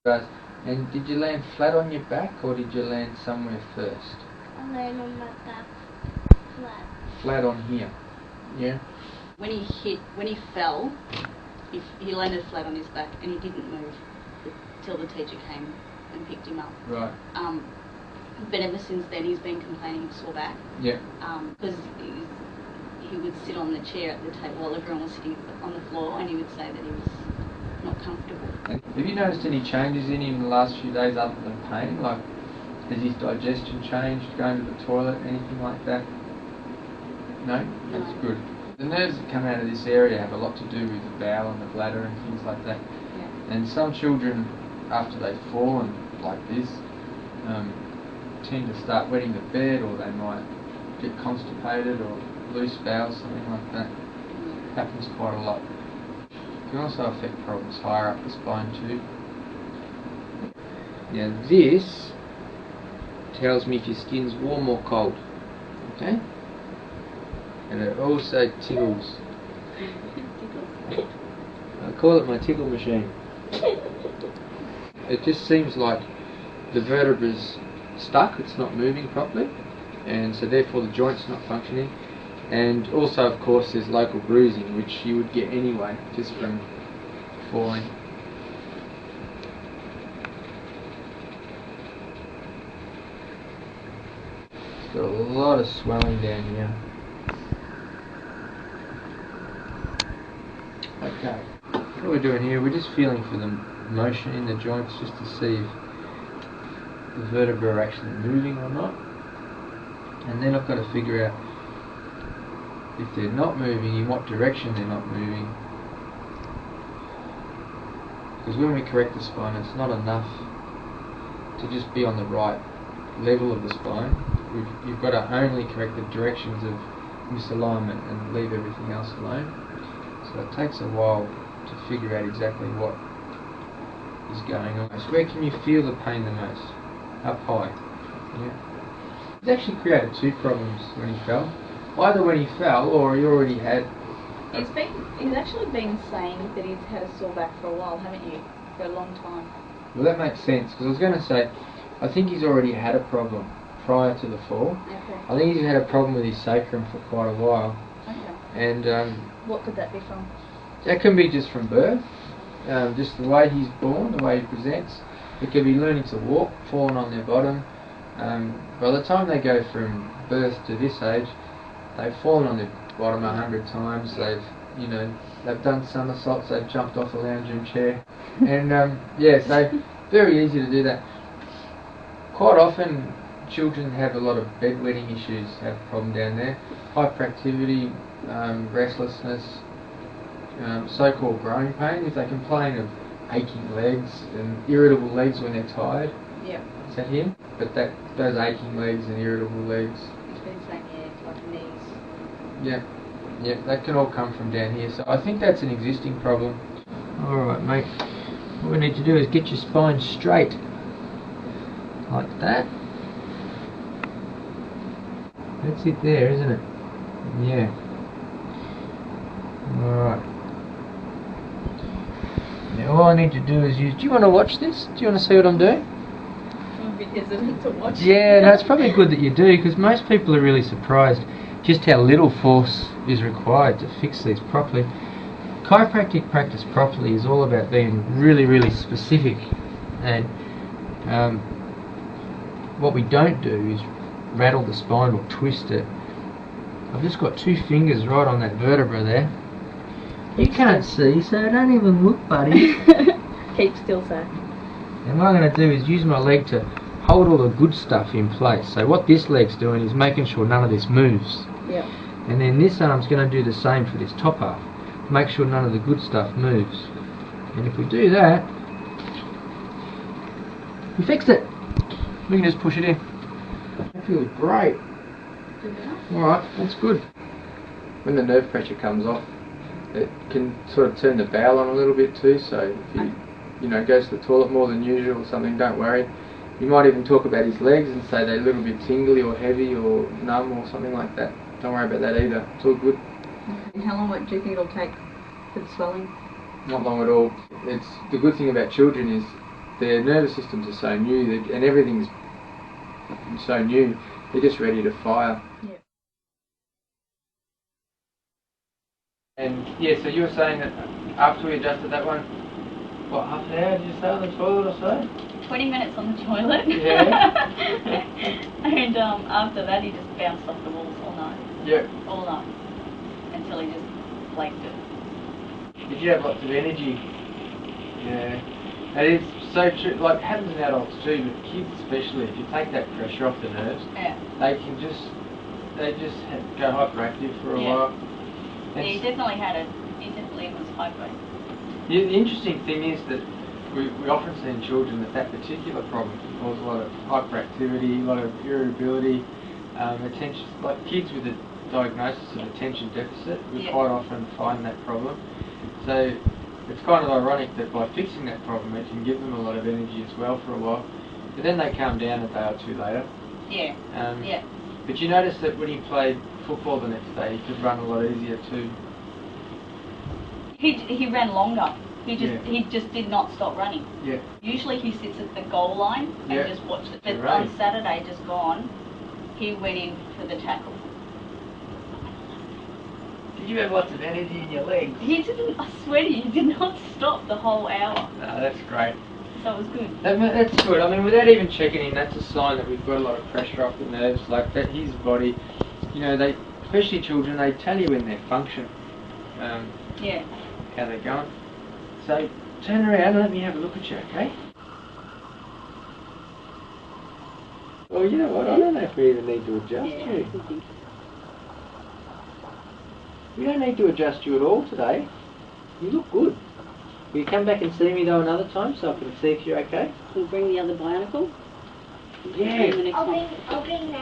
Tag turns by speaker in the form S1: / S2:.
S1: Right. And did you land flat on your back or did you land somewhere first?
S2: I land on my back flat.
S1: Flat on here. Yeah?
S3: When he fell, he landed flat on his back and he didn't move till the teacher came and picked him up.
S1: Right.
S3: But ever since then he's been complaining of sore back.
S1: Yeah.
S3: Because he would sit on the chair at the table while everyone was sitting on the floor, and he would say that he was not comfortable.
S1: Have you noticed any changes in him in the last few days other than pain? Like, has his digestion changed, going to the toilet, anything like that? No? That's good. The nerves that come out of this area have a lot to do with the bowel and the bladder and things like that.
S3: Yeah.
S1: And some children, after they've fallen like this, tend to start wetting the bed, or they might get constipated or loose bowels, something like that. Happens quite a lot. It can also affect problems higher up the spine too. Now this tells me if your skin's warm or cold. Okay? And it also tickles. I call it my tickle machine. It just seems like the vertebra's stuck, it's not moving properly, and so therefore the joint's not functioning. And also, of course, there's local bruising, which you would get anyway, just from falling. It's got a lot of swelling down here. Okay, what we're doing here, we're just feeling for the motion in the joints, just to see if the vertebrae are actually moving or not. And then I've got to figure out if they're not moving, in what direction they're not moving. Because when we correct the spine, it's not enough to just be on the right level of the spine. You've got to only correct the directions of misalignment and leave everything else alone. So it takes a while to figure out exactly what is going on. So where can you feel the pain the most? Up high. Yeah. He's actually created two problems when he fell. Either when he fell or he already had.
S3: He's actually been saying that he's had a sore back for a while, haven't you? For a long time.
S1: Well, that makes sense, because I was going to say, I think he's already had a problem prior to the fall.
S3: Okay.
S1: I think he's had a problem with his sacrum for quite a while.
S3: Okay.
S1: And
S3: what could that be from?
S1: that can be just from birth, just the way he's born, the way he presents. It could be learning to walk, falling on their bottom. By the time they go from birth to this age, they've fallen on their bottom 100 times. They've done somersaults. They've jumped off a lounge room chair, and so very easy to do that. Quite often, children have a lot of bedwetting issues. Have a problem down there. Hyperactivity, restlessness, so-called growing pain. If they complain of aching legs and irritable legs when they're tired.
S3: Yeah.
S1: Is that him? But those aching legs and irritable legs.
S3: He's been saying, like knees.
S1: Yeah, that can all come from down here. So I think that's an existing problem. Alright, mate. What we need to do is get your spine straight. Like that. That's it there, isn't it? Yeah. Alright. Now all I need to do is use... Do you want to watch this? Do you want to see what I'm doing?
S3: I'm a bit hesitant to watch.
S1: Yeah, no, it's probably good that you do, because most people are really surprised just how little force is required to fix these properly. Chiropractic practice properly is all about being really, really specific, and what we don't do is rattle the spine or twist it. I've just got two fingers right on that vertebra there. You can't see, so don't even look, buddy.
S3: Keep still, sir.
S1: And what I'm going to do is use my leg to hold all the good stuff in place. So what this leg's doing is making sure none of this moves.
S3: Yeah.
S1: And then this arm's going to do the same for this top half. Make sure none of the good stuff moves. And if we do that, we fixed it. We can just push it in. That feels great. Alright, that's good. When the nerve pressure comes off, it can sort of turn the bowel on a little bit too, so if he goes to the toilet more than usual or something, don't worry. You might even talk about his legs and say they're a little bit tingly or heavy or numb or something like that. Don't worry about that either. It's all good.
S3: And how long do you think it'll take for the swelling?
S1: Not long at all. The good thing about children is their nervous systems are so new, and everything's so new, they're just ready to fire.
S3: Yeah.
S1: And yeah, so you were saying that after we adjusted that one, what, half an hour did you say on the toilet or so?
S3: 20 minutes on the toilet.
S1: Yeah.
S3: And after that, he just bounced off the walls all night.
S1: Yeah.
S3: All night. Until he just flaked it.
S1: Did you have lots of energy? Yeah. That is so true. Like, it happens in adults too, but kids especially, if you take that pressure off the nerves,
S3: Yeah.
S1: they just go hyperactive for a while.
S3: Yeah, he definitely was hyper.
S1: The interesting thing is that we often see in children that particular problem can cause a lot of hyperactivity, a lot of irritability, attention. Like kids with a diagnosis of attention deficit, we quite often find that problem. So it's kind of ironic that by fixing that problem, it can give them a lot of energy as well for a while. But then they calm down a day or two later.
S3: Yeah. Yeah.
S1: But you notice that when he played football the next day, he could run a lot easier too.
S3: He ran longer. He just did not stop running.
S1: Yeah.
S3: Usually he sits at the goal line and just watches it. But
S1: right.
S3: on Saturday, just gone, he went in for the tackle.
S1: Did you have lots of energy in your legs?
S3: He didn't. I swear to you, he did not stop the whole hour.
S1: No, that's great.
S3: So it was good.
S1: That's good. I mean, without even checking in, that's a sign that we've got a lot of pressure off the nerves. Like that, his body, you know, especially children, they tell you in their function.
S3: Yeah.
S1: How they're going. So turn around and let me have a look at you, okay? Well, you know what? I don't know if we even need to adjust you. We don't need to adjust you at all today. You look good. Will you come back and see me though another time so I can see if you're okay?
S4: We'll bring the other bionicle.
S1: Yeah.
S2: I'll bring that.